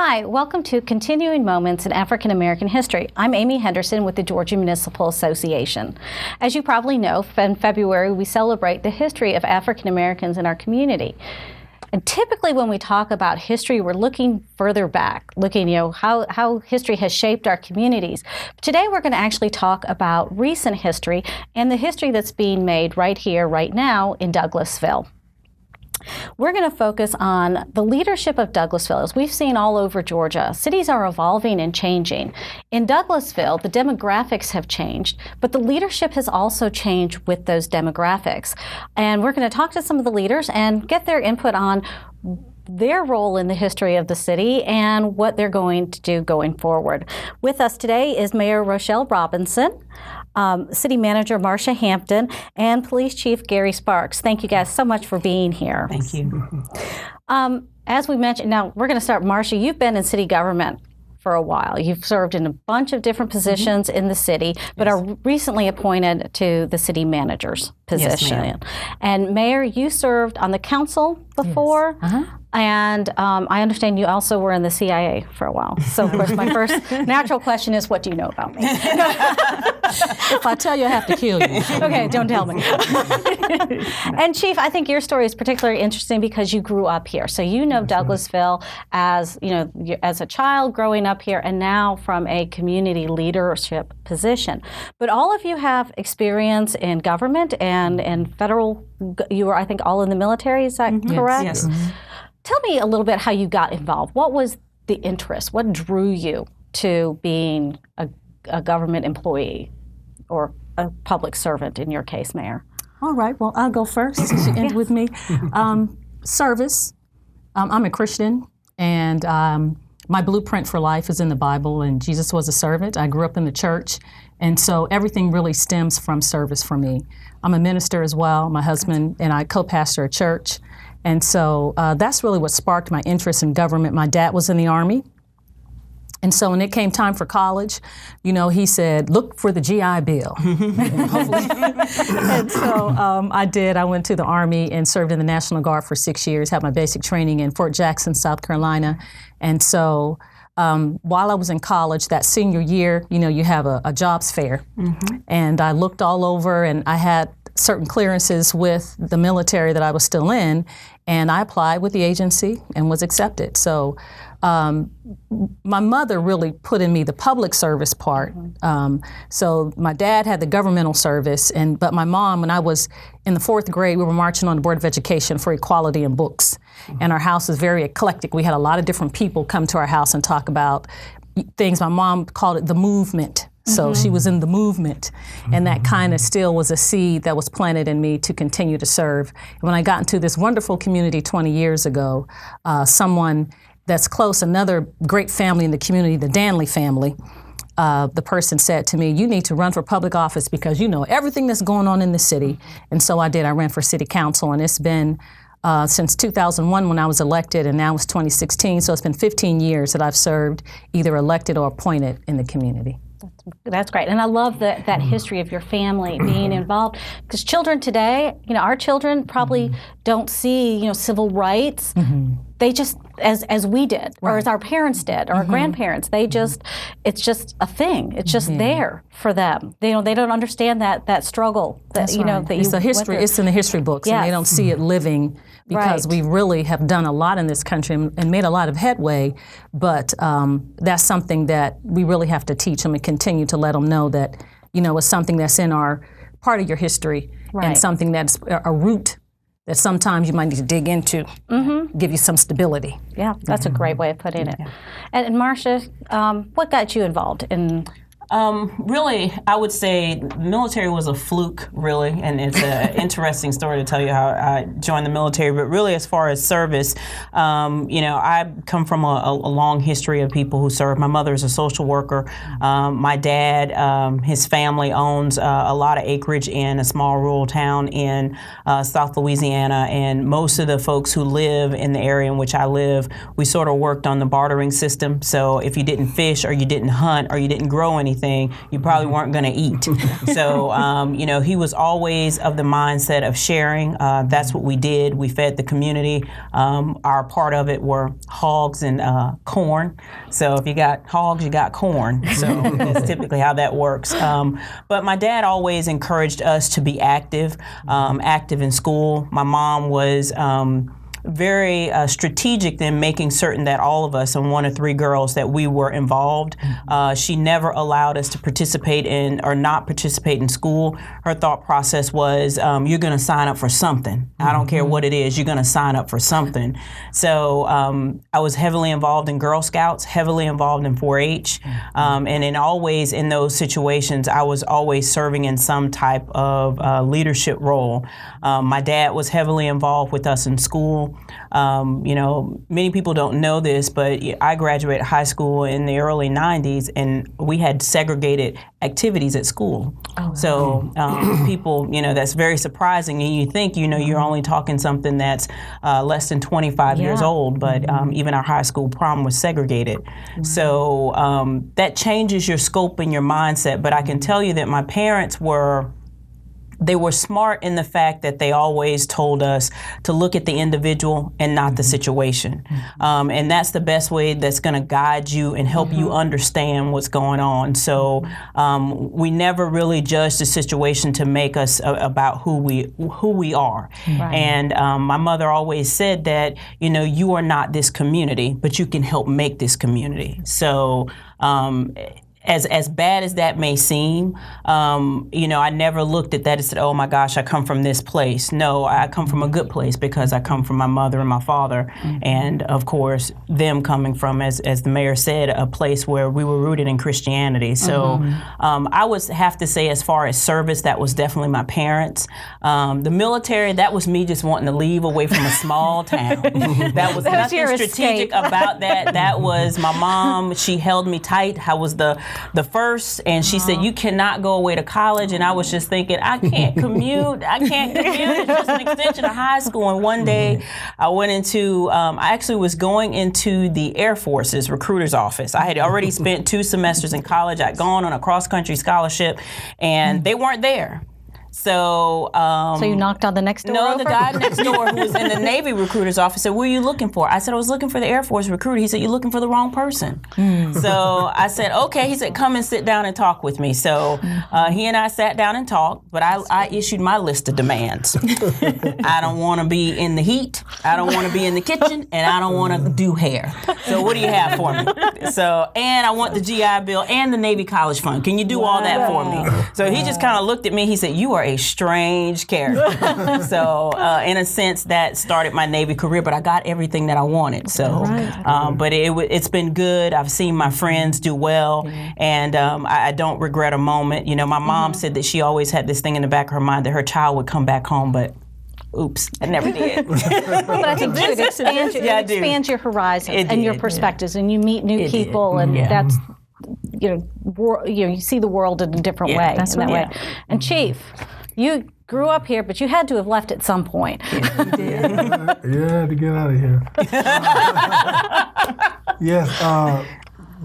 Hi, welcome to Continuing Moments in African American History. I'm Amy Henderson with the Georgia Municipal Association. As you probably know, in February we celebrate the history of African Americans in our community. And typically when we talk about history, we're looking further back, looking, how history has shaped our communities. Today we're going to actually talk about recent history and the history that's being made right here, right now in Douglasville. We're going to focus on the leadership of Douglasville. As we've seen all over Georgia, cities are evolving and changing. In Douglasville, the demographics have changed, but the leadership has also changed with those demographics. And we're going to talk to some of the leaders and get their input on their role in the history of the city and what they're going to do going forward. With us today is Mayor Rochelle Robinson, City Manager Marcia Hampton, and Police Chief Gary Sparks. Thank you guys so much for being here. Thank you. As we mentioned, now we're going to start. Marcia, you've been in city government for a while. You've served in a bunch of different positions in the city, but are recently appointed to the city manager's position. Yes, and Mayor, you served on the council before. Yes. And I understand you also were in the CIA for a while. So, of course, my first natural question is, what do you know about me? If I tell you, I have to kill you. Okay, don't tell me. And Chief, I think your story is particularly interesting because you grew up here. So you know Douglasville as, as a child growing up here and now from a community leadership position. But all of you have experience in government and federal. You were, I think, all in the military. Is that correct? Yes. Tell me a little bit how you got involved. What was the interest? What drew you to being a government employee or a public servant in your case, Mayor? All right. Well, I'll go first since you end with me. Service. I'm a Christian, and my blueprint for life is in the Bible, and Jesus was a servant. I grew up in the church, and so everything really stems from service for me. I'm a minister as well. My husband and I co-pastor a church. And so that's really what sparked my interest in government. My dad was in the Army. And so when it came time for college, he said, look for the GI Bill. And so I did. I went to the Army and served in the National Guard for 6 years, had my basic training in Fort Jackson, South Carolina. And so while I was in college, that senior year, you have a jobs fair. And I looked all over, and I had certain clearances with the military that I was still in, and I applied with the agency and was accepted. So my mother really put in me the public service part. So my dad had the governmental service, but my mom, when I was in the 4th grade, we were marching on the Board of Education for equality in books. And our house is very eclectic. We had a lot of different people come to our house and talk about things. My mom called it the movement. So she was in the movement, and that kind of still was a seed that was planted in me to continue to serve. And when I got into this wonderful community 20 years ago, someone that's close, another great family in the community, the Danley family, the person said to me, you need to run for public office because you know everything that's going on in the city. And so I did. I ran for city council, and it's been since 2001 when I was elected, and now it's 2016. So it's been 15 years that I've served either elected or appointed in the community. That's great. And I love that history of your family being involved, because children today, our children probably don't see, civil rights. They just, as we did, or as our parents did, or our grandparents, it's just a thing. It's just there for them. They don't understand that struggle. That, that it's a history. It's in the history books, and they don't see it living because we really have done a lot in this country and made a lot of headway. But that's something that we really have to teach them and continue to let them know that, it's something that's in our part of your history and something that's a root that sometimes you might need to dig into, give you some stability. Yeah, that's a great way of putting it. And Marcia, what got you involved in? Really, I would say the military was a fluke, really, and it's an interesting story to tell you how I joined the military. But really, as far as service, I come from a long history of people who serve. My mother is a social worker. My dad, his family owns a lot of acreage in a small rural town in South Louisiana, and most of the folks who live in the area in which I live, we sort of worked on the bartering system. So if you didn't fish or you didn't hunt or you didn't grow anything, anything, you probably weren't going to eat. So, you know, he was always of the mindset of sharing. That's what we did. We fed the community. Our part of it were hogs and corn. So if you got hogs, you got corn. So that's typically how that works. But my dad always encouraged us to be active, active in school. My mom was very strategic in making certain that all of us, and 1 of 3 girls, that we were involved. She never allowed us to participate in or not participate in school. Her thought process was, you're going to sign up for something. I don't care what it is, you're going to sign up for something. So I was heavily involved in Girl Scouts, heavily involved in 4-H, and always in those situations, I was always serving in some type of leadership role. My dad was heavily involved with us in school. You know, many people don't know this, but I graduated high school in the early 90s, and we had segregated activities at school. Oh, wow. So people, you know, that's very surprising. And you think, you know, you're only talking something that's less than 25 years old, but even our high school prom was segregated. So that changes your scope and your mindset. But I can tell you that my parents were smart in the fact that they always told us to look at the individual and not the situation. And that's the best way that's going to guide you and help you understand what's going on. So we never really judged the situation to make us about who we are. Right. And my mother always said that, you know, you are not this community, but you can help make this community. So as bad as that may seem, you know, I never looked at that and said, oh my gosh, I come from this place. No, I come from a good place because I come from my mother and my father. And of course, them coming from, as the mayor said, a place where we were rooted in Christianity. So I would have to say, as far as service, that was definitely my parents. The military, that was me just wanting to leave away from a small town. That was nothing strategic about that. That was my mom. She held me tight. I was the first, and she said, you cannot go away to college. And I was just thinking, I can't commute. It's just an extension of high school. And one day I went into, I actually was going into the Air Force's recruiter's office. I had already spent 2 semesters in college. I'd gone on a cross-country scholarship, and they weren't there. So you knocked on the next door? No, over? The guy next door who was in the Navy recruiter's office said, what are you looking for? I said, I was looking for the Air Force recruiter. He said, you're looking for the wrong person. So I said, okay. He said, come and sit down and talk with me. So he and I sat down and talked, but I issued my list of demands. I don't want to be in the heat. I don't want to be in the kitchen, and I don't want to do hair. So what do you have for me? So, and I want the GI Bill and the Navy College Fund. Can you do all that for me? So he just kind of looked at me. He said, you are a strange character. So in a sense, that started my Navy career, but I got everything that I wanted. So, but it's been good. I've seen my friends do well, and I don't regret a moment. You know, my mom said that she always had this thing in the back of her mind that her child would come back home, but oops, I never did. But I think it expands your horizons and your perspectives, and you meet new people, and that's, you see the world in a different way. That's right. Way. And Chief, you grew up here, but you had to have left at some point. Yeah, I had to get out of here. Yes,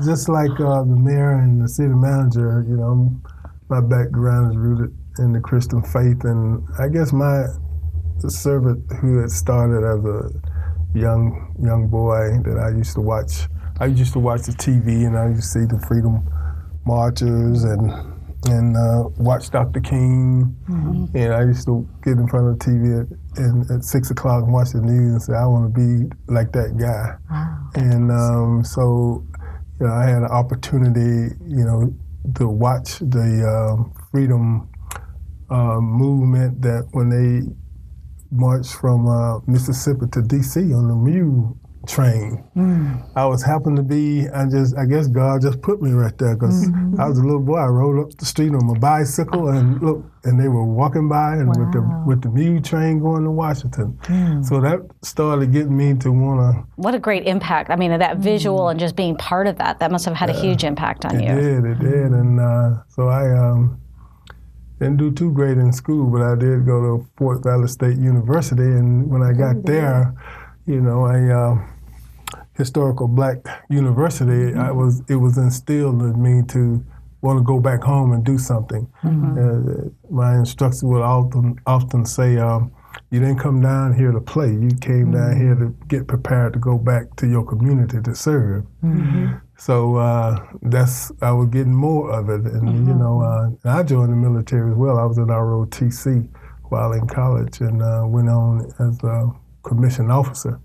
just like the mayor and the city manager, you know, my background is rooted in the Christian faith, and I guess my servanthood had started as a young boy that I used to watch. I used to watch the TV, and I used to see the freedom marchers and watch Dr. King. And I used to get in front of the TV at 6 o'clock and watch the news and say, I want to be like that guy. Wow. And so, you know, I had an opportunity, you know, to watch the freedom movement, that when they marched from Mississippi to D.C. on the mule train. I was happened to be, I guess God just put me right there, because I was a little boy. I rode up the street on my bicycle, and look, and they were walking by, and with the mule train going to Washington. So that started getting me to want to. What a great impact! I mean, that visual and just being part of that must have had a huge impact on you. It did, and so I didn't do too great in school, but I did go to Fort Valley State University, and when I got there, you know, a historical black university, it was instilled in me to want to go back home and do something. My instructor would often say, you didn't come down here to play. You came down here to get prepared to go back to your community to serve. So I was getting more of it. And, you know, I joined the military as well. I was in ROTC while in college and went on as a commissioned officer.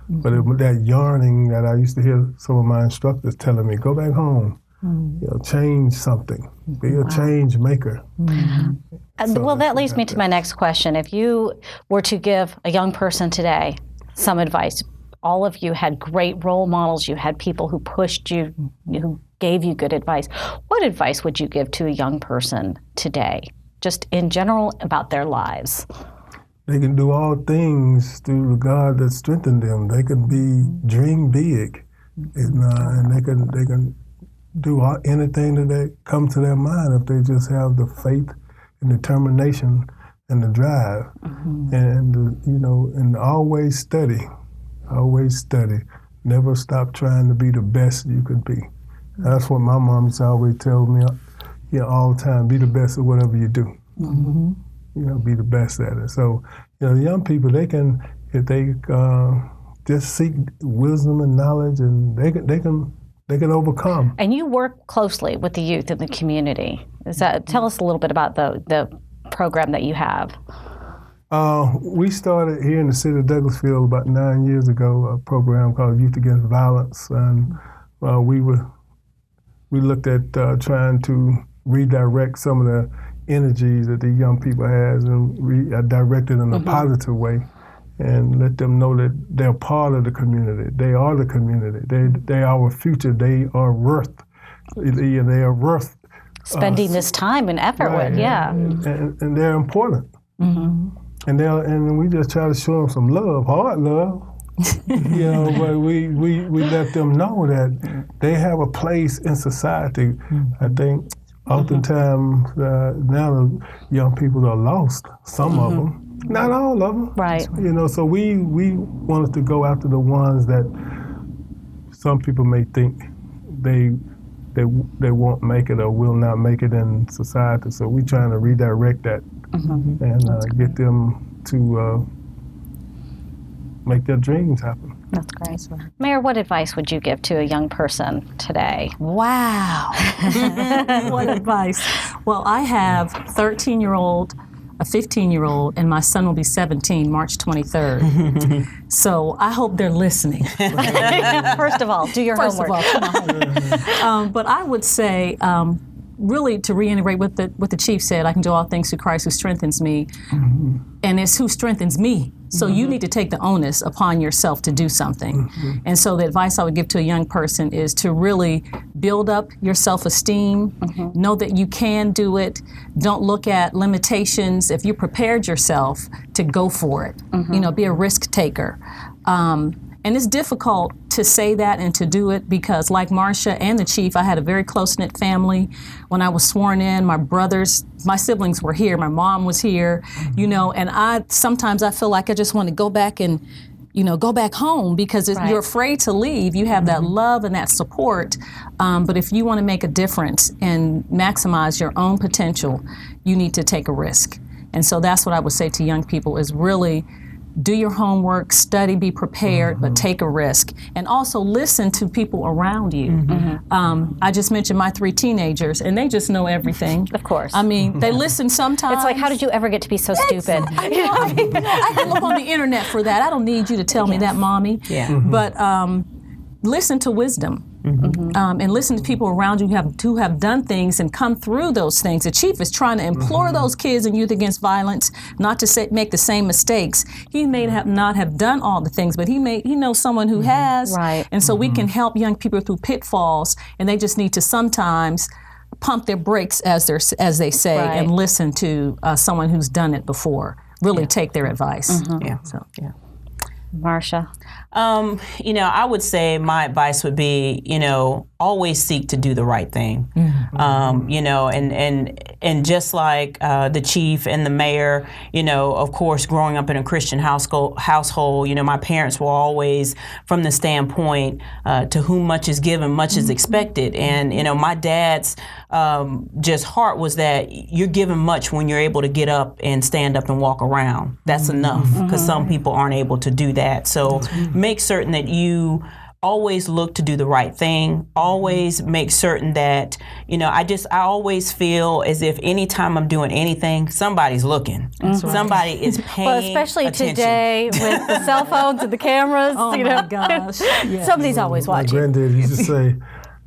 But that yearning that I used to hear some of my instructors telling me, go back home, you know, change something, be a change maker. Well, that leads me to my next question. If you were to give a young person today some advice, all of you had great role models, you had people who pushed you, who gave you good advice. What advice would you give to a young person today, just in general about their lives? They can do all things through the God that strengthened them. They can dream big, and they can do anything that they come to their mind if they just have the faith and determination and the drive, and you know, and always study. Never stop trying to be the best you could be. That's what my mom used to always tell me, you know, all the time. Be the best at whatever you do. You know, be the best at it. So, you know, the young people, they can, if they just seek wisdom and knowledge, and they can overcome. And you work closely with the youth in the community. Tell us a little bit about the program that you have. We started here in the City of Douglasville about 9 years ago, a program called Youth Against Violence, and we looked at trying to redirect some of the energies that the young people has and direct it in a positive way, and let them know that they're part of the community. They are the community. They are our future. They are worth. They are worth spending this time and effort with. Yeah, and they're important. And we just try to show them some love, hard love. You know, but we let them know that they have a place in society. I think oftentimes now the young people are lost. Some of them, not all of them. Right. You know, so we wanted to go after the ones that some people may think they won't make it or will not make it in society. So we're trying to redirect that and get them to make their dreams happen. That's great. Mayor, what advice would you give to a young person today? Wow. What advice? Well, I have a 13-year-old, a 15-year-old, and my son will be 17 March 23rd. So I hope they're listening. First of all, do your homework. First of all, come on. But I would say, really to reiterate what the chief said, I can do all things through Christ who strengthens me, and it's who strengthens me. So you need to take the onus upon yourself to do something. And so the advice I would give to a young person is to really build up your self-esteem, know that you can do it, don't look at limitations. If you prepared yourself to go for it, you know, be a risk taker. And it's difficult to say that and to do it because, like Marcia and the chief, I had a very close-knit family. When I was sworn in, my siblings were here, my mom was here, you know, and sometimes I feel like I just want to go back and, you know, go back home because you're afraid to leave. You have that love and that support, but if you want to make a difference and maximize your own potential, you need to take a risk. And so that's what I would say to young people is really do your homework, study, be prepared, but take a risk. And also listen to people around you. I just mentioned my 3 teenagers, and they just know everything. Of course. I mean, they listen sometimes. It's like, how did you ever get to be so stupid? I can look on the internet for that. I don't need you to tell me that, Mommy. Yeah. But listen to wisdom. And listen to people around you who have done things and come through those things. The chief is trying to implore those kids in Youth Against Violence not to make the same mistakes. He may not have done all the things, but he knows someone who has. Right. And so we can help young people through pitfalls, and they just need to sometimes pump their brakes, as they say, and listen to someone who's done it before. Really take their advice. Marcia? You know, I would say my advice would be, you know, always seek to do the right thing. You know, and just like the chief and the mayor, you know, of course, growing up in a Christian household, you know, my parents were always from the standpoint to whom much is given, much is expected. And, you know, my dad's just heart was that you're given much when you're able to get up and stand up and walk around. That's enough, because some people aren't able to do that. So make certain that you always look to do the right thing. Always make certain that, you know, I always feel as if anytime I'm doing anything, somebody's looking. Somebody is paying Well, especially attention. today with the cell phones and the cameras. Oh you my know, gosh. Yes. somebody's always My watching. granddad used to say,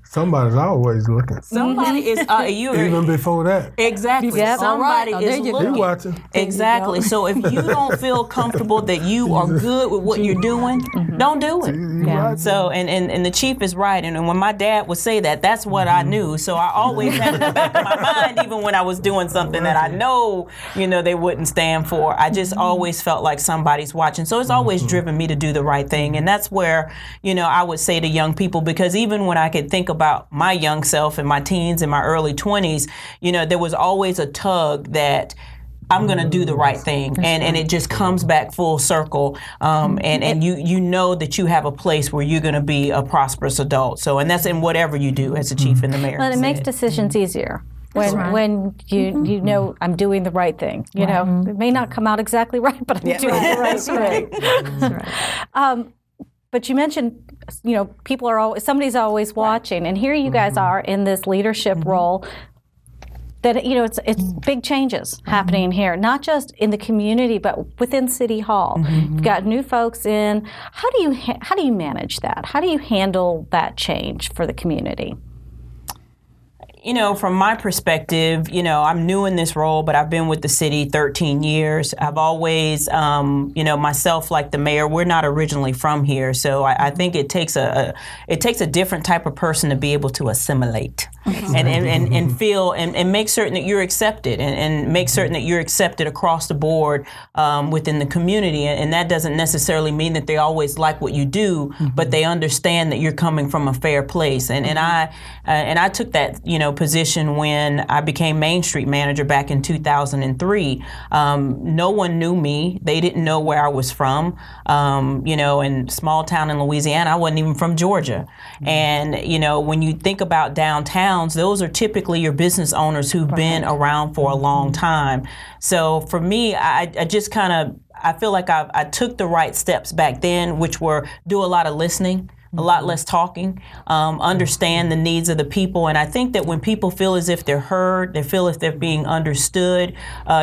somebody's always looking. Somebody is, Even before that. exactly. Yep. Somebody All right. Oh, there is you go. looking. He watching. Exactly. So if you don't feel comfortable that you are good with what you're doing, don't do it. He watching. So, and the chief is right. And when my dad would say that, that's what I knew. So I always had in the back of my mind, even when I was doing something that I know, you know, they wouldn't stand for, I just always felt like somebody's watching. So it's always driven me to do the right thing. And that's where, you know, I would say to young people, because even when I could think about my young self in my teens and my early 20s, you know, there was always a tug that I'm going to do the right thing. And it just comes back full circle. And you know that you have a place where you're going to be a prosperous adult. So, and that's in whatever you do as a chief and the mayor. Well, it makes decisions easier. When you know I'm doing the right thing. You know, it may not come out exactly right, but I'm doing the right thing. That's right. But you mentioned, you know, people are always, somebody's always watching, and here you guys are in this leadership role. That, you know, it's big changes happening here, not just in the community, but within City Hall. You've got new folks in. How do you manage that? How do you handle that change for the community? You know, from my perspective, you know, I'm new in this role, but I've been with the city 13 years. I've always, you know, myself, like the mayor, we're not originally from here. So I think it takes a different type of person to be able to assimilate and feel and make certain that you're accepted and make certain that you're accepted across the board within the community. And that doesn't necessarily mean that they always like what you do, but they understand that you're coming from a fair place. And I took that, you know, position when I became Main Street manager back in 2003. No one knew me. They didn't know where I was from. You know, in small town in Louisiana, I wasn't even from Georgia. And, you know, when you think about downtowns, those are typically your business owners who've been around for a long time. So for me, I just kind of, I feel like I took the right steps back then, which were do a lot of listening, a lot less talking, understand the needs of the people. And I think that when people feel as if they're heard, they feel if they're being understood,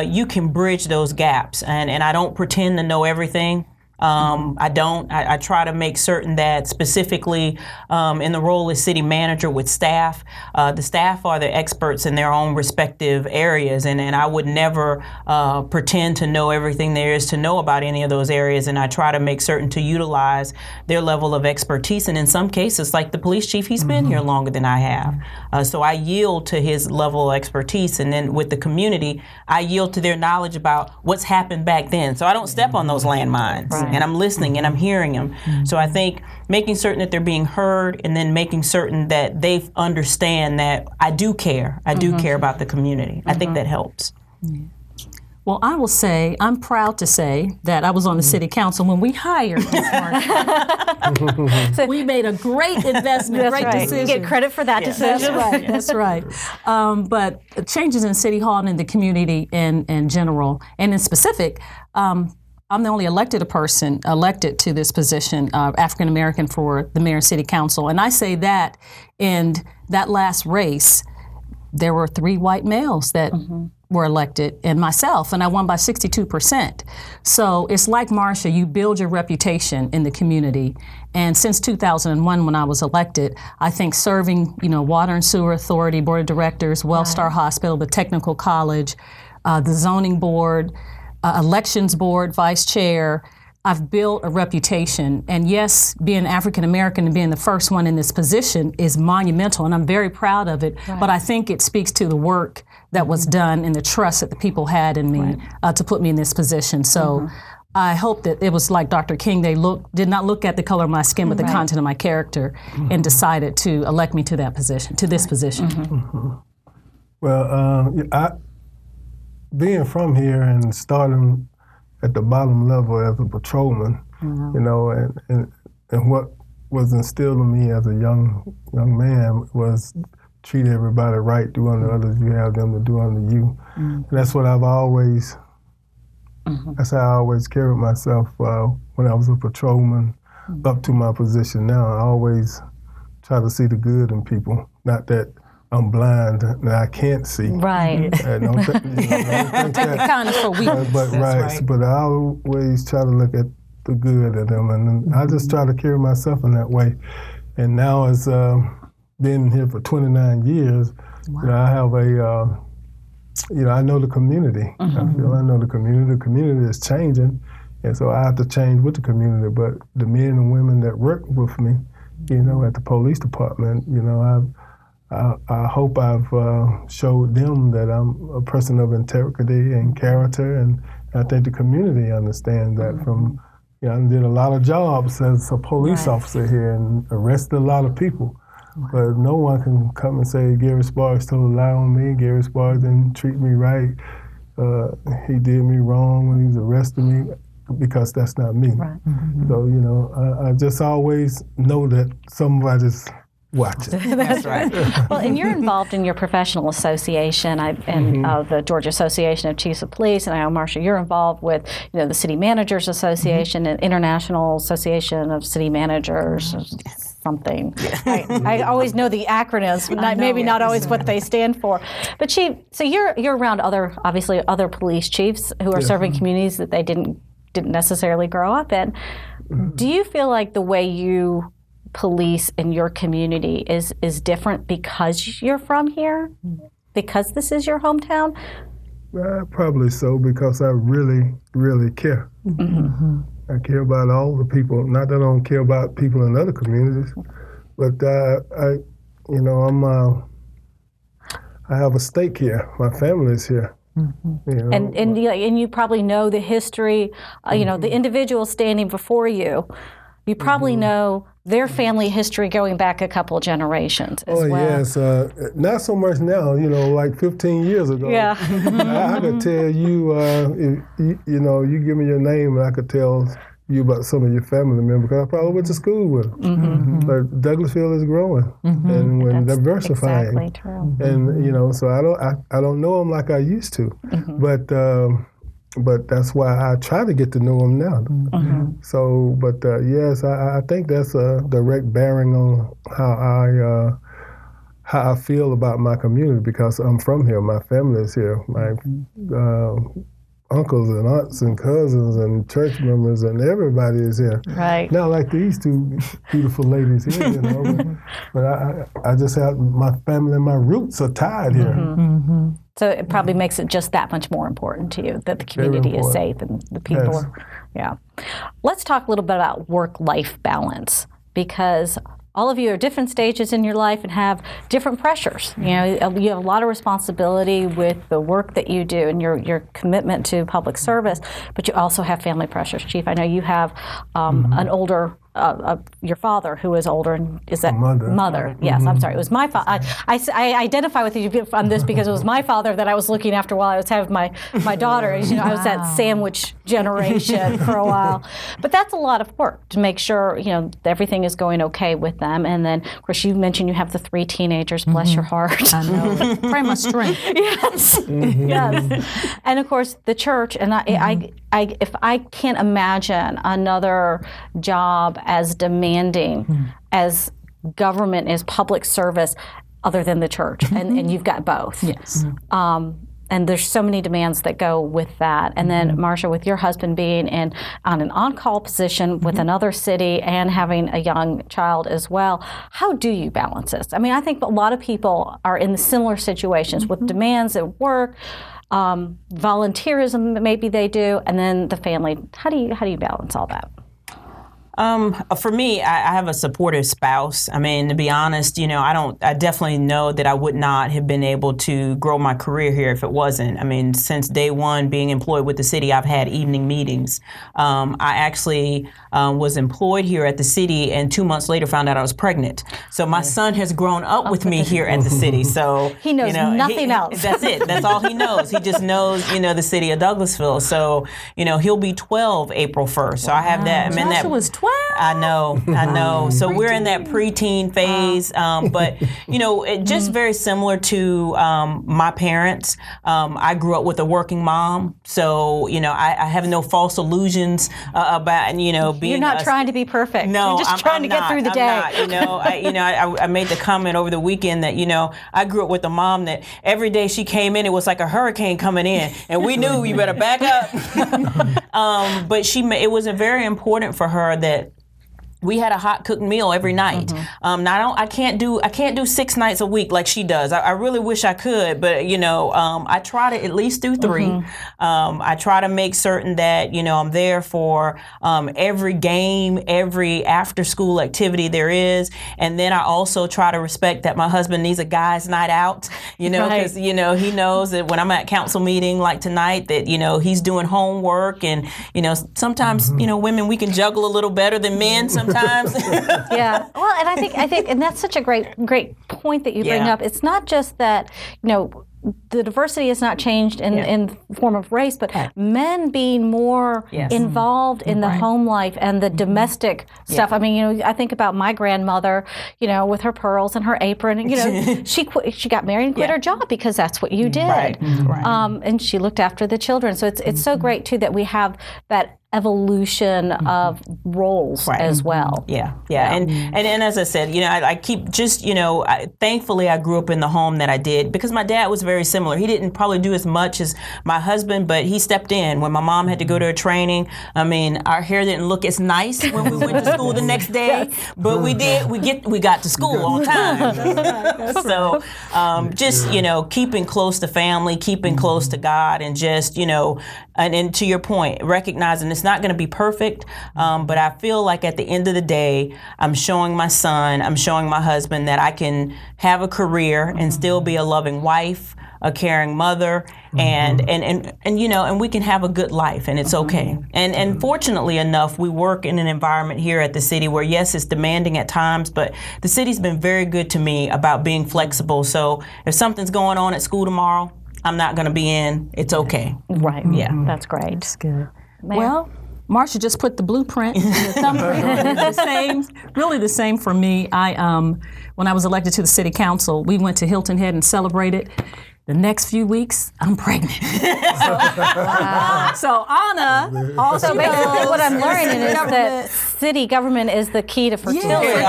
you can bridge those gaps. And I don't pretend to know everything. I try to make certain that specifically in the role as city manager with staff, the staff are the experts in their own respective areas, and I would never pretend to know everything there is to know about any of those areas, and I try to make certain to utilize their level of expertise, and in some cases, like the police chief, he's been here longer than I have, so I yield to his level of expertise, and then with the community, I yield to their knowledge about what's happened back then, so I don't step on those landmines. And I'm listening and I'm hearing them. So I think making certain that they're being heard and then making certain that they understand that I do care. I do care about the community. I think that helps. Well, I will say, I'm proud to say that I was on the city council when we hired Ms. Martin. We made a great investment, great decision. You get credit for that decision. That's right. But changes in City Hall and in the community in general, and in specific, I'm the only elected to this position, African American for the mayor and city council. And I say that in that last race, there were 3 white males that were elected and myself, and I won by 62%. So it's like Marsha, you build your reputation in the community. And since 2001, when I was elected, I think serving, you know, Water and Sewer Authority, Board of Directors, Wellstar Hospital, the Technical College, the Zoning Board, Elections Board, Vice Chair, I've built a reputation. And yes, being African American and being the first one in this position is monumental, and I'm very proud of it. But I think it speaks to the work that was done and the trust that the people had in me to put me in this position. So I hope that it was like Dr. King. They did not look at the color of my skin, but the content of my character, and decided to elect me to that position, to this position. Well, being from here and starting at the bottom level as a patrolman, you know, and what was instilled in me as a young man was treat everybody right, do unto others you have them to do unto you. And that's what I've always. That's how I always carried myself when I was a patrolman up to my position now. I always try to see the good in people, not that I'm blind and I can't see. Right. Don't take The kindness for weakness. But I always try to look at the good in them, and I just try to carry myself in that way. And now, as been here for 29 years, you know, I have a I know the community. I feel I know the community. The community is changing, and so I have to change with the community. But the men and women that work with me, you know, at the police department, you know, I hope I've showed them that I'm a person of integrity and character, and I think the community understands that. From, you know, I did a lot of jobs as a police officer here and arrested a lot of people. But no one can come and say Gary Sparks told a lie on me, Gary Sparks didn't treat me right, he did me wrong when he was arresting me, because that's not me. Right. So, you know, I just always know that somebody's watching. That's right. Well, and you're involved in your professional association and the Georgia Association of Chiefs of Police, and I know, Marcia, you're involved with, you know, the City Managers Association and International Association of City Managers. Something. I always know the acronyms, maybe not always what they stand for. But Chief, so you're around obviously other police chiefs who are serving communities that they didn't necessarily grow up in. Do you feel like the way you police in your community is different because you're from here? Because this is your hometown? Probably so, because I really, really care. I care about all the people. Not that I don't care about people in other communities, but I have a stake here. My family is here. You know, and you probably know the history. You know, the individual standing before you. You probably know their family history going back a couple generations as well. Yes, not so much now. You know, like 15 years ago. Yeah. I could tell you, if you know, you give me your name, and I could tell you about some of your family members, because I probably went to school with them. But Douglasville is growing, and when they're diversifying. Exactly true. And you know, so I don't know them like I used to, but that's why I try to get to know them now. So, but yes, I think that's a direct bearing on how I feel about my community, because I'm from here. My family is here. My uncles and aunts and cousins and church members and everybody is here. Right. Not like these two beautiful ladies here, you know. But I just have my family and my roots are tied here. So it probably makes it just that much more important to you that the community is safe and the people are, yeah. Let's talk a little bit about work-life balance, because all of you are different stages in your life and have different pressures. You know, you have a lot of responsibility with the work that you do and your commitment to public service, but you also have family pressures. Chief, I know you have an older, your father who is older, and is that mother? Yes, I'm sorry. It was my father. I identify with you on this because it was my father that I was looking after while I was having my daughter. As you know, I was that sandwich generation for a while. But that's a lot of work to make sure, you know, everything is going okay with them. And then, of course, you mentioned you have the 3 teenagers. Bless your heart. I know. Pray my strength. Yes. Yes. And of course, the church. And if I can't imagine another job as demanding as government, as public service, other than the church, and you've got both. Yes. And there's so many demands that go with that. And then, Marcia, with your husband being on an on-call position with another city and having a young child as well, how do you balance this? I mean, I think a lot of people are in similar situations with demands at work, volunteerism maybe they do, and then the family. How do you balance all that? For me, I have a supportive spouse. I mean, to be honest, I definitely know that I would not have been able to grow my career here if it wasn't. I mean, since day one being employed with the city, I've had evening meetings. I actually was employed here at the city, and 2 months later found out I was pregnant. So my son has grown up with me here at the city. So he knows nothing else. That's it. That's all he knows. He just knows, the city of Douglasville. So, he'll be 12 April 1st. So I have that. I'm in that. was 12. I know. So we're in that preteen phase, but just very similar to my parents. I grew up with a working mom, so I have no false illusions about being. You're not trying to be perfect. No, you're just trying to get through the day. I made the comment over the weekend that I grew up with a mom that every day she came in, it was like a hurricane coming in, and we knew you better back up. But it was very important for her that we had a hot cooked meal every night. Now I can't do 6 nights a week like she does. I really wish I could, but I try to at least do 3. I try to make certain that I'm there for every game, every after school activity there is, and then I also try to respect that my husband needs a guys' night out. Because he knows that when I'm at council meeting like tonight that he's doing homework, and sometimes women, we can juggle a little better than men sometimes. Yeah. Well, and I think, and that's such a great point that you bring up. It's not just that, the diversity has not changed in form of race, but men being more involved in the home life and the domestic stuff. I mean, I think about my grandmother, with her pearls and her apron, and she got married and quit her job because that's what you did. Right. And she looked after the children. So it's so great too that we have that evolution of roles as well. Yeah. And as I said, I keep just, thankfully I grew up in the home that I did because my dad was very similar. He didn't probably do as much as my husband, but he stepped in when my mom had to go to a training. I mean, our hair didn't look as nice when we went to school the next day, but we did. We got to school on time. So just, keeping close to family, keeping close to God, and just, and to your point, recognizing it's not going to be perfect, but I feel like at the end of the day, I'm showing my son, I'm showing my husband that I can have a career and still be a loving wife, a caring mother, and we can have a good life, and it's okay. And fortunately enough, we work in an environment here at the city where, yes, it's demanding at times, but the city's been very good to me about being flexible. So if something's going on at school tomorrow, I'm not going to be in. It's okay. Right. Yeah. That's great. That's good. Well, Marcia just put the blueprint, the thumbprint, really the same for me. When I was elected to the city council, we went to Hilton Head and celebrated. The next few weeks, I'm pregnant. So Anna also So basically what I'm learning is that city government is the key to fertility.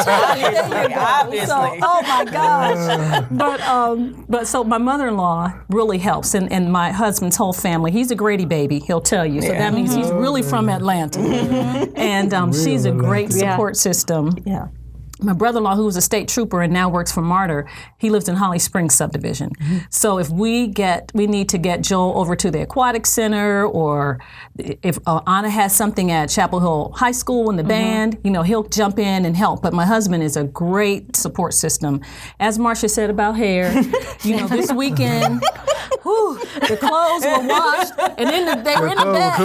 Obviously. So, oh my gosh. But so my mother-in-law really helps, and my husband's whole family. He's a Grady baby, he'll tell you. So that means he's really from Atlanta. And she's a great support system. Yeah. My brother-in-law, who was a state trooper and now works for MARTYR, he lives in Holly Springs subdivision. So if we need to get Joel over to the aquatic center, or if Anna has something at Chapel Hill High School in the band, he'll jump in and help. But my husband is a great support system. As Marcia said about hair, this weekend, the clothes were washed, and they were in the bed.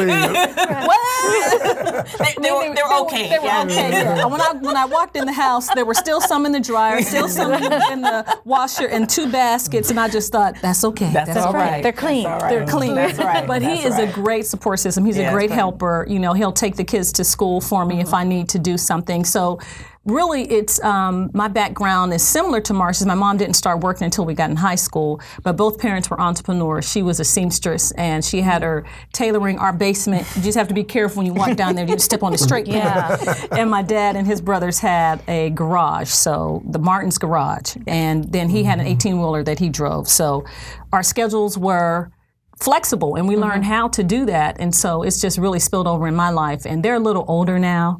Well, they were okay. They were okay. Yeah. When I walked in the house, there were still some in the dryer, still some in the washer, and 2 baskets, and I just thought, that's okay. That's all right. They're clean. That's all right. They're clean. That's right. But he is a great support system. He's a great helper. He'll take the kids to school for me if I need to do something. So really, it's my background is similar to Marcia's. My mom didn't start working until we got in high school, but both parents were entrepreneurs. She was a seamstress, and she had her tailoring our basement. You just have to be careful when you walk down there. You step on the straight path. And my dad and his brothers had a garage, so the Martin's garage, and then he had an 18-wheeler that he drove. So our schedules were flexible, and we learned how to do that, and so it's just really spilled over in my life. And they're a little older now.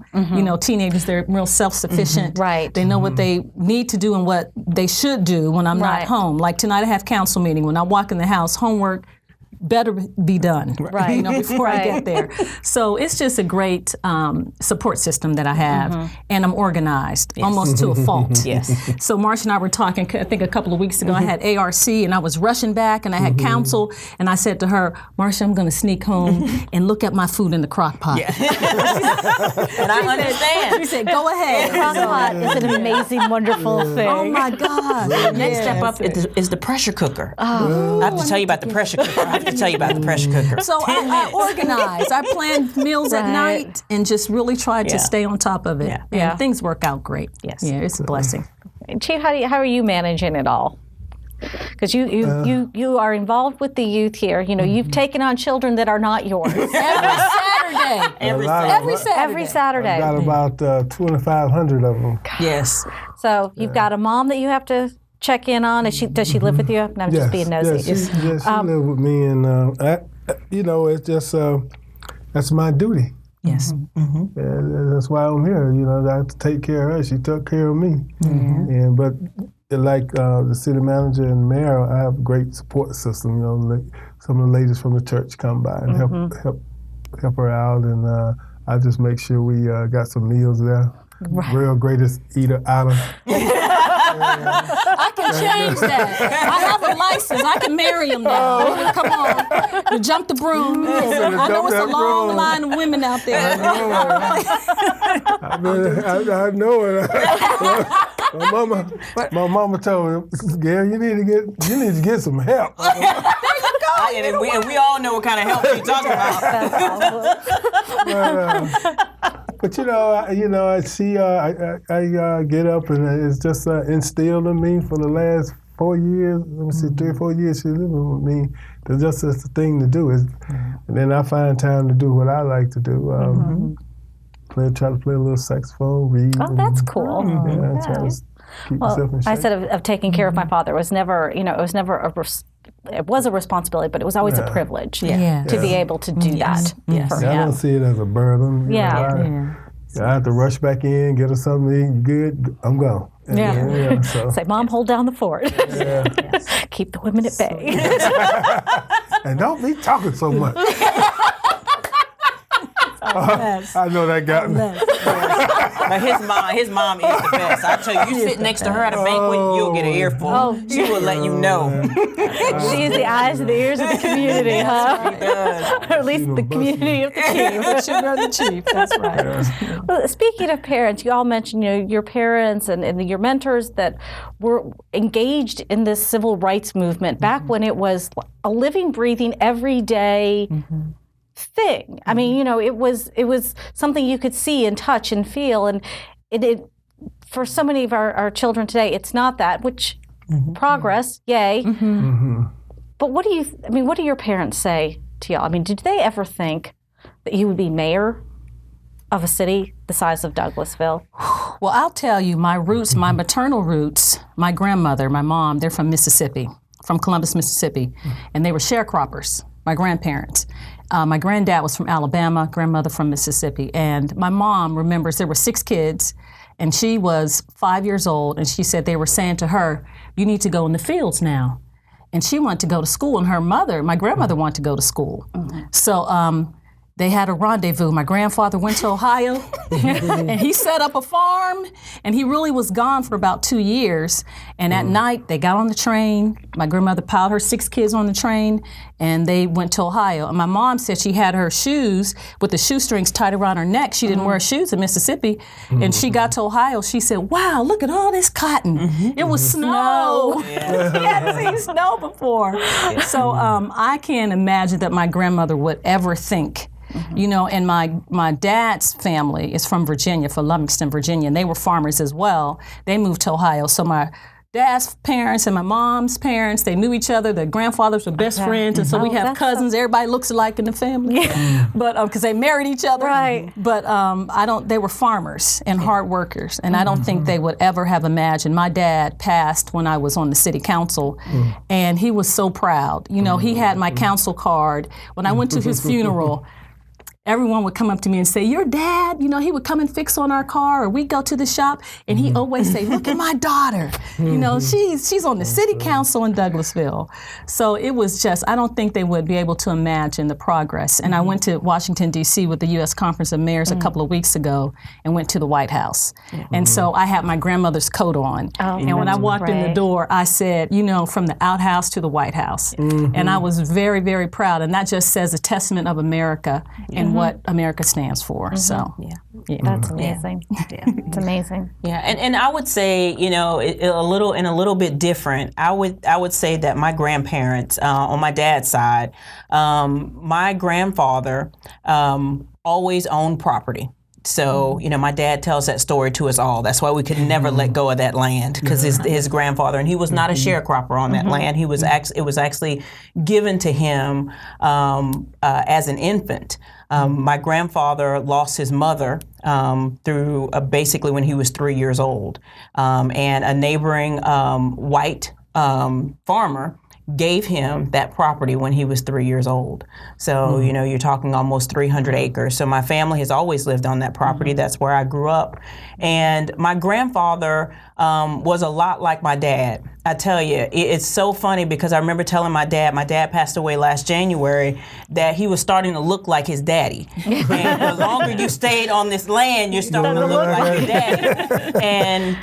Teenagers, they're real self-sufficient. Right. They know what they need to do and what they should do when I'm not home. Like tonight I have council meeting. When I walk in the house, homework, better be done, Right. you know, before I Right. get there. So it's just a great support system that I have, and I'm organized almost to a fault. Yes. So Marcia and I were talking, I think a couple of weeks ago, I had ARC and I was rushing back and I had counsel, and I said to her, Marcia, I'm going to sneak home and look at my food in the crock pot. Yeah. And I understand. She said, go ahead. Crock pot is an amazing, wonderful thing. Oh my God. Next step up is the pressure cooker. I have to tell you about the pressure cooker. I have to tell you about the pressure cooker. So I organize. I plan meals at Right. night and just really try to Yeah. stay on top of it. Yeah. And Yeah. things work out great. Yes. Yeah, it's a blessing. Chief, how are you managing it all? Because you are involved with the youth here. You know, you've taken on children that are not yours. Every Saturday. Every lot of- Every Saturday. Every Saturday. Got about 2,500 of them. Yes. So you've got a mom that you have to check in on. Does she live with you? No, I'm just being nosy. Yes, she live with me, and you know, it's just that's my duty. Yes. And that's why I'm here. You know, I have to take care of her. She took care of me. And but like the city manager and mayor, I have a great support system. You know, like some of the ladies from the church come by and help her out, and I just make sure we got some meals there. Right. Real greatest eater out of. I can change that. I have a license. I can marry him now. Come on. You jump the broom. I know it's a long line of women out there. I know it. My mama told me, Gary, you need to get some help. And we all know what kind of help you're talking about. But I see, I get up, and it's just instilled in me for the last 4 years. Let me see, 3 or 4 years she's living with me. That's just the thing to do. And then I find time to do what I like to do. Try to play a little saxophone, read. Oh, that's cool. Yeah, try to keep myself in shape. I said of taking care of my father. It was never, it was a responsibility, but it was always a privilege Yeah. to be able to do that for I don't him. see it as a burden. I have to rush back in, get her something to eat. Good, I'm gone. And so. Say, Mom, hold down the fort. Keep the women at bay. And don't be talking so much. I know that got me. But his mom is the best. I tell you, you sit next to her at a banquet, you'll get an earful. Oh, she will let you know. She is the eyes and the ears of the community, huh? She does. Or at least the community of the chief. Sugar of the chief. That's right. Well, speaking of parents, you all mentioned your parents and your mentors that were engaged in this civil rights movement back when it was a living, breathing, everyday thing. I mean, it was something you could see and touch and feel, and it for so many of our children today, it's not that. Which progress, yay. But what do your parents say to y'all? I mean, did they ever think that you would be mayor of a city the size of Douglasville? Well, I'll tell you, my roots, my maternal roots, my grandmother, my mom, they're from Mississippi, from Columbus, Mississippi, and they were sharecroppers, my grandparents. My granddad was from Alabama, grandmother from Mississippi, and my mom remembers there were 6 kids, and she was 5 years old, and she said they were saying to her, you need to go in the fields now. And she wanted to go to school, and her mother, my grandmother, wanted to go to school. So they had a rendezvous. My grandfather went to Ohio, and he set up a farm, and he really was gone for about 2 years. And at night, they got on the train. My grandmother piled her 6 kids on the train, and they went to Ohio. And my mom said she had her shoes with the shoestrings tied around her neck. She didn't wear shoes in Mississippi. And she got to Ohio. She said, wow, look at all this cotton. It was snow. She hadn't seen snow before. So I can't imagine that my grandmother would ever think. And my dad's family is from Virginia, from Lummingston, Virginia, and they were farmers as well. They moved to Ohio. So my dad's parents and my mom's parents, they knew each other. Their grandfathers were best friends, and so we have cousins. Everybody looks alike in the family, but because they married each other. Right. But they were farmers and hard workers, and I don't think they would ever have imagined. My dad passed when I was on the city council, and he was so proud. He had my council card. When I went to his funeral, everyone would come up to me and say, your dad, he would come and fix on our car, or we'd go to the shop, and he always say, look at my daughter. She's on the city council in Douglasville. So it was just, I don't think they would be able to imagine the progress. And I went to Washington, D.C. with the U.S. Conference of Mayors a couple of weeks ago and went to the White House. And so I had my grandmother's coat on. And when I walked in the door, I said, from the outhouse to the White House. And I was very, very proud. And that just says a testament of America and what America stands for. So, That's amazing. Yeah. It's amazing. Yeah, and I would say, a little bit different. I would say that my grandparents, on my dad's side, my grandfather always owned property. So, my dad tells that story to us all. That's why we could never let go of that land, because his grandfather, and he was not a sharecropper on that land. It was actually given to him as an infant. My grandfather lost his mother through basically when he was 3 years old, and a neighboring white farmer gave him that property when he was 3 years old. So, you're talking almost 300 acres. So my family has always lived on that property. That's where I grew up. And my grandfather was a lot like my dad. I tell you, it's so funny because I remember telling my dad passed away last January, that he was starting to look like his daddy. And the longer you stayed on this land, you're starting to look like your daddy. And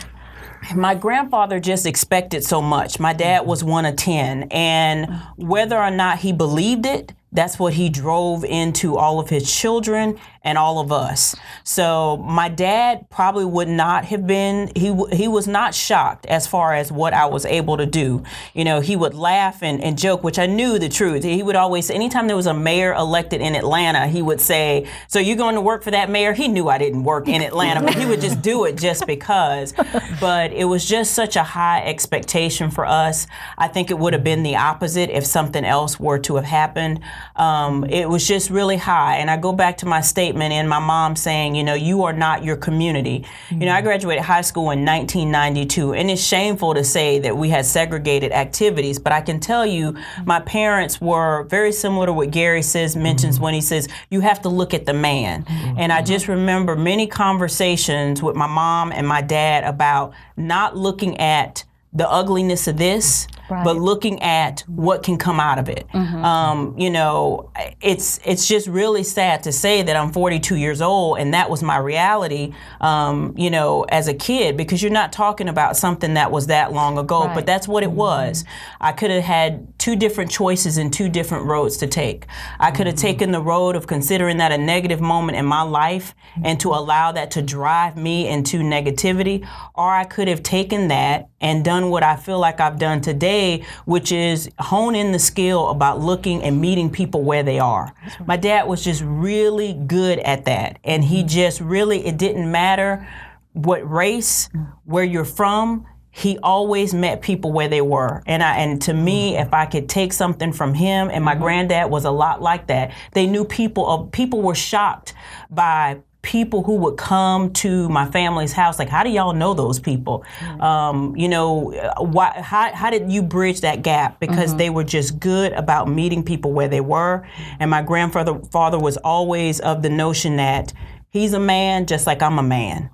my grandfather just expected so much. My dad was one of 10, and whether or not he believed it, that's what he drove into all of his children and all of us. So my dad probably would not have been, he was not shocked as far as what I was able to do. He would laugh and joke, which I knew the truth. He would always, anytime there was a mayor elected in Atlanta, he would say, so you're going to work for that mayor? He knew I didn't work in Atlanta, but he would just do it just because. But it was just such a high expectation for us. I think it would have been the opposite if something else were to have happened. It was just really high. And I go back to my statement and my mom saying, you are not your community. I graduated high school in 1992, and it's shameful to say that we had segregated activities, but I can tell you my parents were very similar to what Gary mentions when he says, you have to look at the man. And I just remember many conversations with my mom and my dad about not looking at the ugliness of this, but looking at what can come out of it. It's just really sad to say that I'm 42 years old and that was my reality, as a kid, because you're not talking about something that was that long ago, but that's what it was. I could have had two different choices and two different roads to take. I could have taken the road of considering that a negative moment in my life and to allow that to drive me into negativity, or I could have taken that and done what I feel like I've done today, which is hone in the skill about looking and meeting people where they are. My dad was just really good at that. And he just really, it didn't matter what race, where you're from, he always met people where they were. And to me, if I could take something from him, and my granddad was a lot like that, they knew people were shocked by people who would come to my family's house, like, how do y'all know those people? How did you bridge that gap? Because they were just good about meeting people where they were. And my grandfather was always of the notion that he's a man just like I'm a man.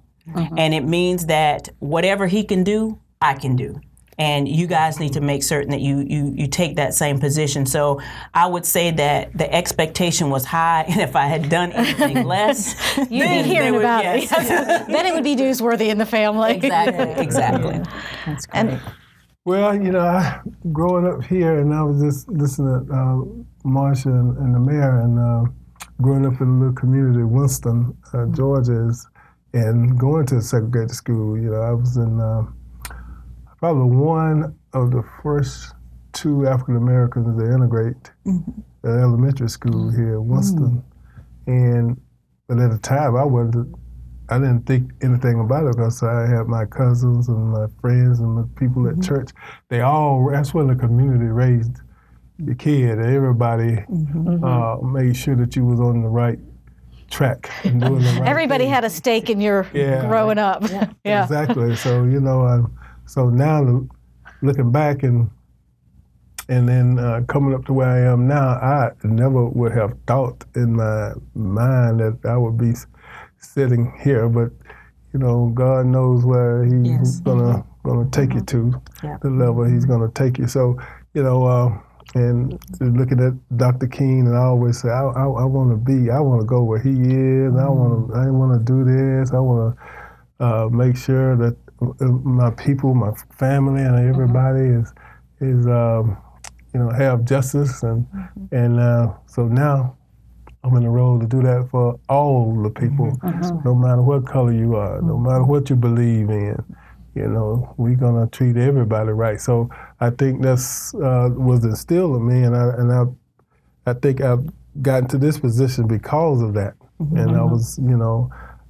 And it means that whatever he can do, I can do. And you guys need to make certain that you take that same position. So I would say that the expectation was high, and if I had done anything less, you'd be hearing about it. Then it would be newsworthy in the family. Exactly. That's great. Well, growing up here, and I was just listening to Marcia and the mayor, and growing up in a little community, Winston, Georgia, and going to a segregated school. I was in probably one of the first two African Americans to integrate at elementary school here in Winston. But at the time, I didn't think anything about it because I had my cousins and my friends and the people at church. That's when the community raised the kid. Everybody made sure that you was on the right track and doing the right Everybody thing. had a stake in your growing up. Yeah. Exactly. So, so now looking back and And then coming up to where I am now, I never would have thought in my mind that I would be sitting here. But God knows where He's gonna take you to, the level He's gonna take you. So and looking at Dr. King, and I always say, I want to go where he is. I want to do this. I want to make sure that my people, my family, and everybody is have justice, and so now I'm in the role to do that for all the people, no matter what color you are, no matter what you believe in. We're gonna treat everybody right. So I think that's was instilled in me, and I think I've gotten to this position because of that. And I was,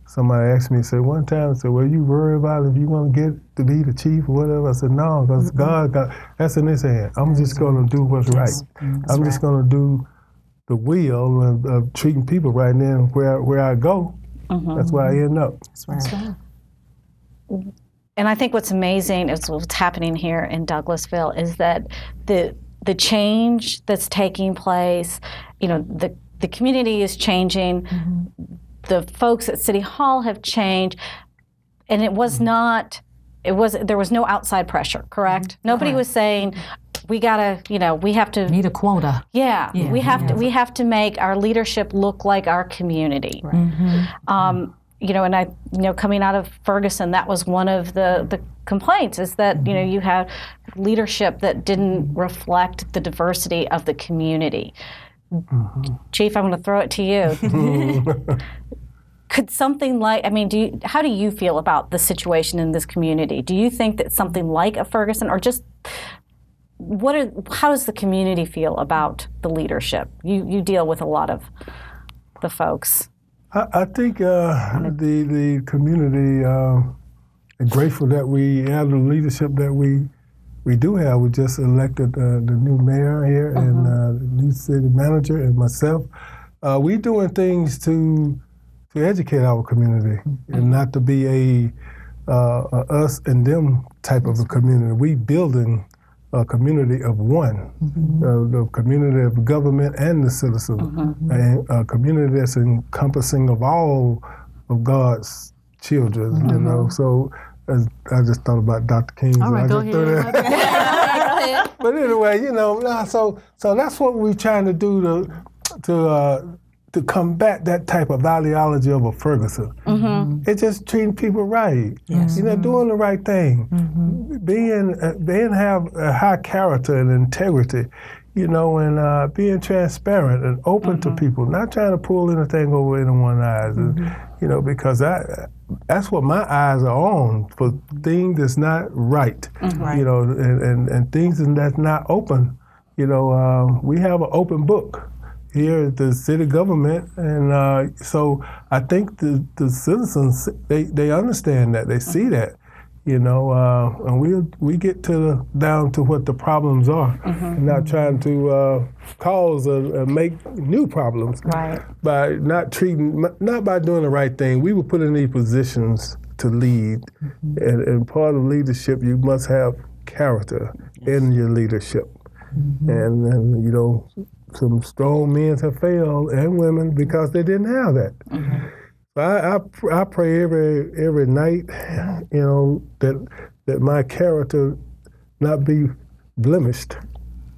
somebody asked me, said one time, well, you worry about if you want to get to be the chief or whatever? I said, no, because God got that's in His hand. I'm just gonna do what's right. I'm just gonna do the will of treating people right. And then where I go, that's where I end up. That's right. And I think what's amazing is what's happening here in Douglasville is that the change that's taking place, the community is changing, the folks at City Hall have changed, and there was no outside pressure, correct? Nobody was saying, we gotta, we have to need a quota. Yeah, we have to make our leadership look like our community. Right. And coming out of Ferguson, that was one of the complaints is that, you had leadership that didn't reflect the diversity of the community. Chief, I'm going to throw it to you. Could something like, how do you feel about the situation in this community? Do you think that something like a Ferguson, or just how does the community feel about the leadership? You deal with a lot of the folks. I think the community is grateful that we have the leadership that we do have. We just elected the new mayor here and the new city manager and myself. We doing things to educate our community and not to be a us and them type of a community. We building a community of one, the community of government and the citizens, and a community that's encompassing of all of God's children, So I just thought about Dr. King. All right, go ahead. But anyway, so that's what we're trying to do to combat that type of ideology of a Ferguson. It's just treating people right, doing the right thing, being have a high character and integrity, and being transparent and open to people, not trying to pull anything over anyone's eyes, because that's what my eyes are on for things that's not right, and things that's not open. We have an open book here at the city government, and so I think the citizens they understand that, they see that, and we get down to what the problems are, not trying to cause or make new problems by not by doing the right thing. We were put in these positions to lead, and part of leadership, you must have character in your leadership, and some strong men have failed, and women, because they didn't have that. I pray every night, that my character not be blemished.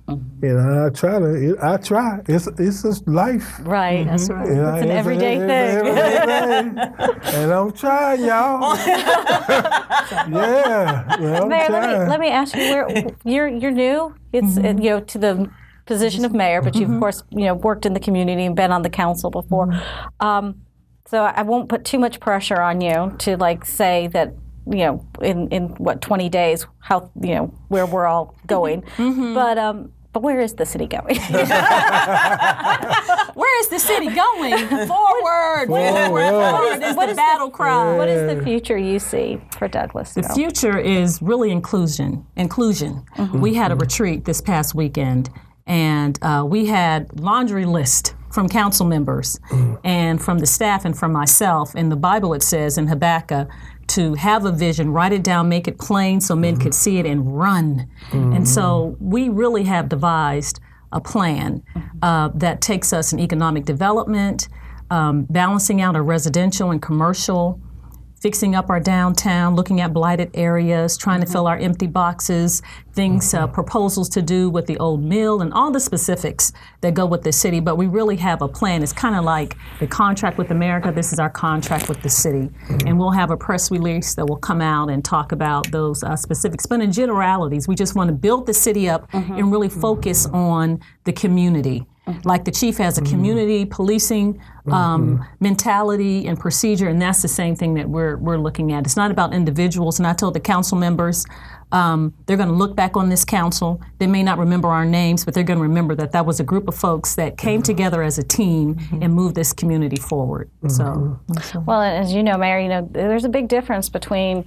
I try. It's just life. Right. That's right. It's an everyday thing. And I'm trying, y'all. I'm Mayor, trying. let me ask you, you're new. It's to the position of mayor, but you of course worked in the community and been on the council before. So I won't put too much pressure on you to say that in 20 days how where we're all going. But where is the city going? Where is the city going? Forward. Forward is the battle cry. What is the future you see for Douglasville? The future is really inclusion. We had a retreat this past weekend, and we had laundry list from council members and from the staff and from myself. In the Bible it says in Habakkuk to have a vision, write it down, make it plain so men could see it and run. And so we really have devised a plan that takes us in economic development, balancing out our residential and commercial, fixing up our downtown, looking at blighted areas, trying to fill our empty boxes, things, proposals to do with the old mill and all the specifics that go with the city. But we really have a plan. It's kind of like the contract with America. This is our contract with the city. And we'll have a press release that will come out and talk about those specifics. But in generalities, we just want to build the city up and really focus on the community. Like the chief has a community policing mentality and procedure, and that's the same thing that we're looking at. It's not about individuals, and I told the council members, they're going to look back on this council. They may not remember our names, but they're going to remember that that was a group of folks that came together as a team and moved this community forward. So, well, as you know, Mayor, there's a big difference between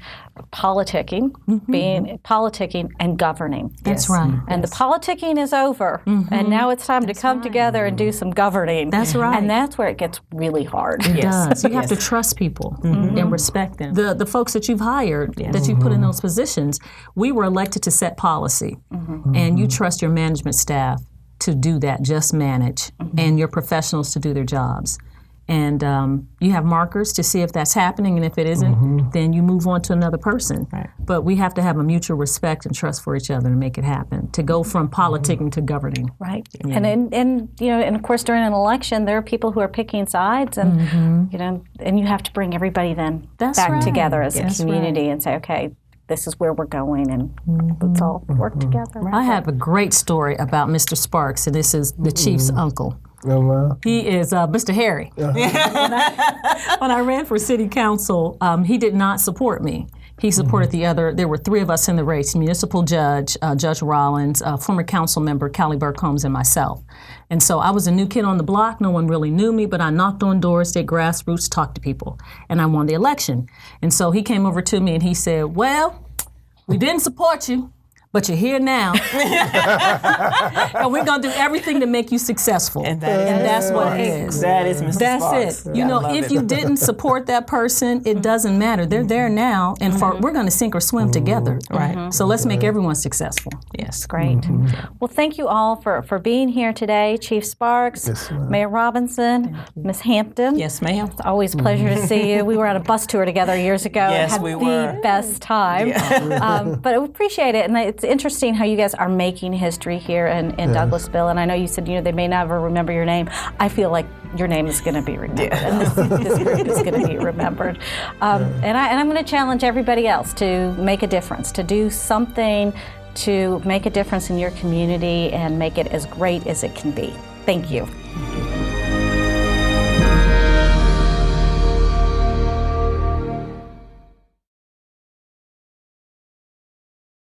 politicking, being politicking, and governing. That's right. And the politicking is over, and now it's time to come together and do some governing. That's right. And that's where it gets really hard. It does. You have to trust people and respect them. The folks that you've hired, that you put in those positions, we were elected to set policy, and you trust your management staff to do that, just manage, and your professionals to do their jobs. And you have markers to see if that's happening, and if it isn't, then you move on to another person. Right. But we have to have a mutual respect and trust for each other to make it happen, to go from politicking to governing. Right. Yeah. And of course during an election there are people who are picking sides, and and you have to bring everybody then back together as a community and say, okay, this is where we're going, and let's all work together. I have a great story about Mr. Sparks, and this is the chief's uncle. Oh, wow. He is Mr. Harry. When I ran for city council, he did not support me. He supported there were three of us in the race: municipal judge, Judge Rollins, former council member Callie Burke Holmes, and myself. And so I was a new kid on the block. No one really knew me, but I knocked on doors, did grassroots, talked to people, and I won the election. And so he came over to me and he said, well, we didn't support you, but you're here now. And we're going to do everything to make you successful. And that's what it is. That is Mr. That's Sparks. it. If you didn't support that person, it doesn't matter. They're there now, and we're going to sink or swim together. Right. So let's make everyone successful. Yes, great. Well, thank you all for being here today. Chief Sparks, Mayor Robinson, Ms. Hampton. Yes, ma'am. It's always a pleasure to see you. We were on a bus tour together years ago. Yes, and we had were. the best time. Yeah. But I appreciate it, and it's interesting how you guys are making history here in Douglasville. And I know you said they may never remember your name. I feel like your name is going to be remembered, and this group is going to be remembered. And I'm going to challenge everybody else to make a difference, to do something to make a difference in your community and make it as great as it can be. Thank you.